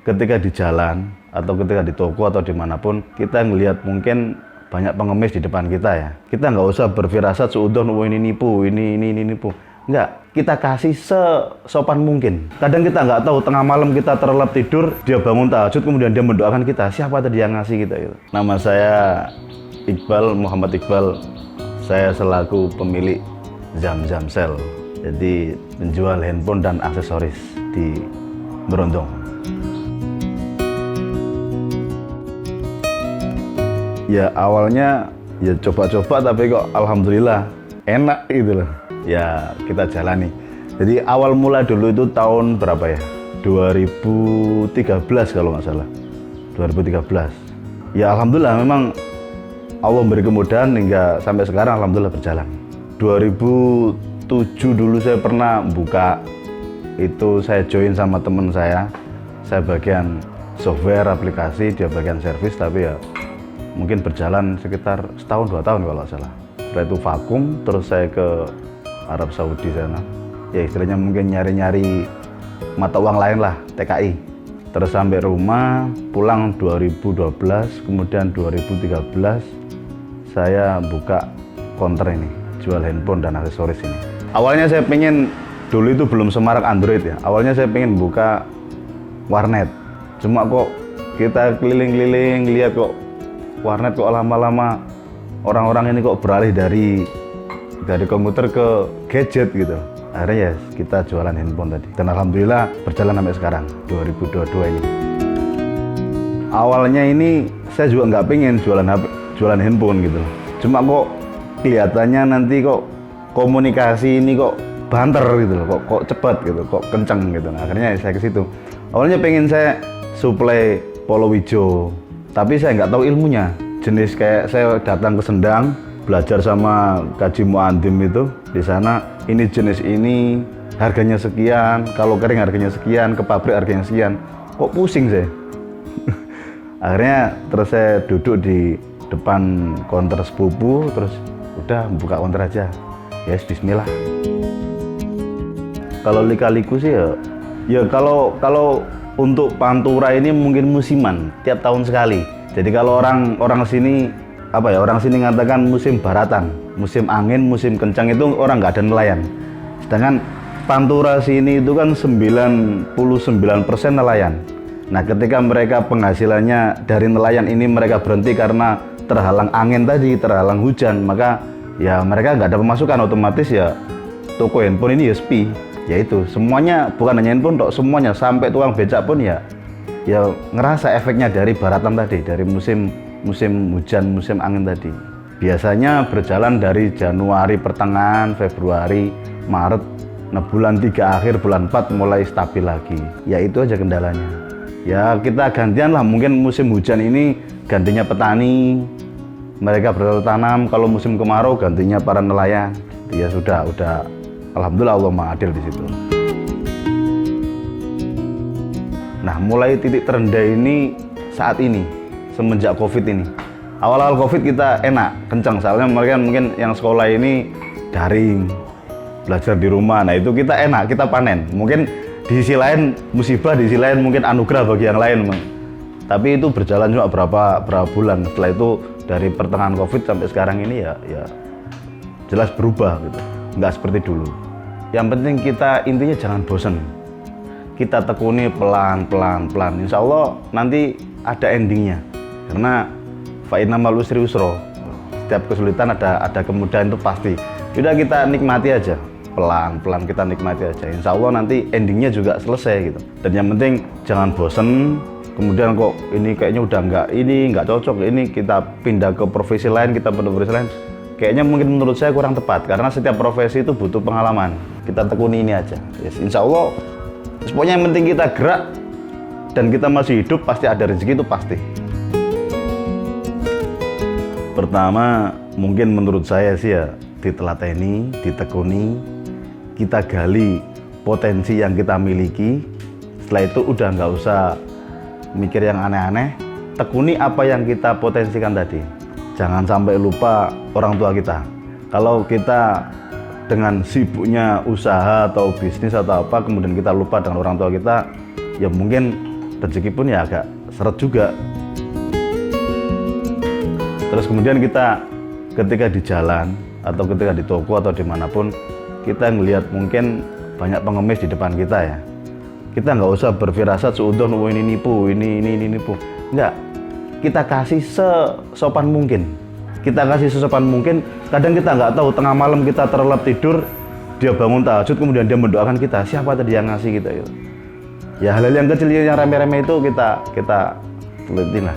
ketika di jalan atau ketika di toko atau dimanapun kita ngelihat mungkin banyak pengemis di depan kita ya, kita nggak usah berfirasat suudon, oh ini nipu, ini nipu. Enggak, kita kasih sesopan mungkin. Kadang kita nggak tahu, tengah malam kita terlelap tidur, dia bangun tahajud, kemudian dia mendoakan kita. Siapa tadi yang ngasih kita gitu. Nama saya Iqbal, Muhammad Iqbal. Saya selaku pemilik Zamzam Sale. Jadi menjual handphone dan aksesoris di Brondong. Ya awalnya ya coba-coba, tapi kok alhamdulillah enak gitu loh. Ya kita jalani. Jadi awal mula dulu itu tahun berapa ya? 2013 kalau nggak salah. 2013. Ya alhamdulillah memang Allah beri kemudahan hingga sampai sekarang alhamdulillah berjalan. 2007 dulu saya pernah buka, itu saya join sama teman saya bagian software aplikasi, dia bagian servis, tapi ya mungkin berjalan sekitar setahun 2 tahun kalau nggak salah. Setelah itu vakum, terus saya ke Arab Saudi sana, ya istilahnya mungkin nyari-nyari mata uang lain lah, TKI. Terus sampai rumah, pulang 2012, kemudian 2013 saya buka counter ini, jual handphone dan aksesoris ini. Awalnya saya pengen, dulu itu belum semarak Android ya, awalnya saya pengen buka warnet. Cuma kok kita keliling-keliling, lihat kok warnet kok lama-lama orang-orang ini kok beralih dari komputer ke gadget gitu. Akhirnya ya kita jualan handphone tadi. Dan alhamdulillah berjalan sampai sekarang 2022 ini. Awalnya ini saya juga nggak pengen jualan handphone gitu. Cuma kok kelihatannya nanti kok komunikasi ini kok banter gitu loh, kok cepat gitu, kok kenceng gitu. Nah, akhirnya saya ke situ. Awalnya pengen saya supply Polowijo, tapi saya nggak tahu ilmunya. Jenis kayak saya datang ke Sendang, belajar sama Kaji Muandim itu di sana, ini jenis ini harganya sekian, kalau kering harganya sekian, ke pabrik harganya sekian. Kok pusing saya. Akhirnya terus saya duduk di depan counter sepupu, terus udah buka counter aja. Ya yes, bismillah. Kalau lika-liku sih ya kalau untuk Pantura ini mungkin musiman, tiap tahun sekali. Jadi kalau orang sini orang sini ngatakan musim baratan, musim angin, musim kencang itu orang nggak ada nelayan. Sedangkan Pantura sini itu kan 99% nelayan. Nah ketika mereka penghasilannya dari nelayan ini mereka berhenti karena terhalang angin tadi, terhalang hujan, maka ya mereka nggak ada pemasukan, otomatis ya toko handphone ini ya sepi. Yaitu semuanya, bukan hanya handphone dok, semuanya sampai tukang becak pun ya ngerasa efeknya dari baratan tadi, dari musim hujan, musim angin tadi. Biasanya berjalan dari Januari pertengahan, Februari, Maret, nah bulan 3 akhir, bulan 4 mulai stabil lagi. Ya itu aja kendalanya. Ya kita gantian lah, mungkin musim hujan ini gantinya petani, mereka bercocok tanam. Kalau musim kemarau gantinya para nelayan. Ya sudah alhamdulillah Allah Maha Adil di situ. Nah mulai titik terendah ini saat ini, semenjak Covid ini. Awal-awal Covid kita enak, kencang, soalnya mereka mungkin yang sekolah ini daring, belajar di rumah. Nah itu kita enak, kita panen. Mungkin di sisi lain musibah, di sisi lain mungkin anugerah bagi yang lain. Tapi itu berjalan cuma berapa bulan. Setelah itu dari pertengahan Covid sampai sekarang ini ya jelas berubah gitu. Nggak seperti dulu. Yang penting kita intinya jangan bosan. Kita tekuni pelan. Insya Allah nanti ada endingnya. Karena fa'inna ma'al usri usra. Setiap kesulitan ada kemudahan, itu pasti. Sudah kita nikmati aja. Pelan kita nikmati aja. Insya Allah nanti endingnya juga selesai gitu. Dan yang penting jangan bosan. Kemudian kok ini kayaknya udah nggak cocok. Ini kita pindah ke profesi lain, Kayaknya mungkin menurut saya kurang tepat. Karena setiap profesi itu butuh pengalaman. Kita tekuni ini aja. Yes, insya Allah. Pokoknya yang penting kita gerak dan kita masih hidup, pasti ada rezeki, itu pasti. Pertama, mungkin menurut saya sih ya ditelateni, ditekuni, kita gali potensi yang kita miliki. Setelah itu udah nggak usah mikir yang aneh-aneh, tekuni apa yang kita potensikan tadi. Jangan sampai lupa orang tua kita. Kalau kita dengan sibuknya usaha atau bisnis atau apa, kemudian kita lupa dengan orang tua kita, ya mungkin rezeki pun ya agak seret juga. Terus kemudian kita ketika di jalan atau ketika di toko atau dimanapun kita ngelihat mungkin banyak pengemis di depan kita ya, kita nggak usah berfirasat seudon, oh ini nipu, ini nipu. Enggak, kita kasih sesopan mungkin. Kita kasih sesopan mungkin. Kadang kita nggak tahu, tengah malam kita terlelap tidur, dia bangun tahajud, kemudian dia mendoakan kita, siapa tadi yang ngasih kita itu. Ya hal-hal yang kecil yang remeh-remeh itu kita teliti lah.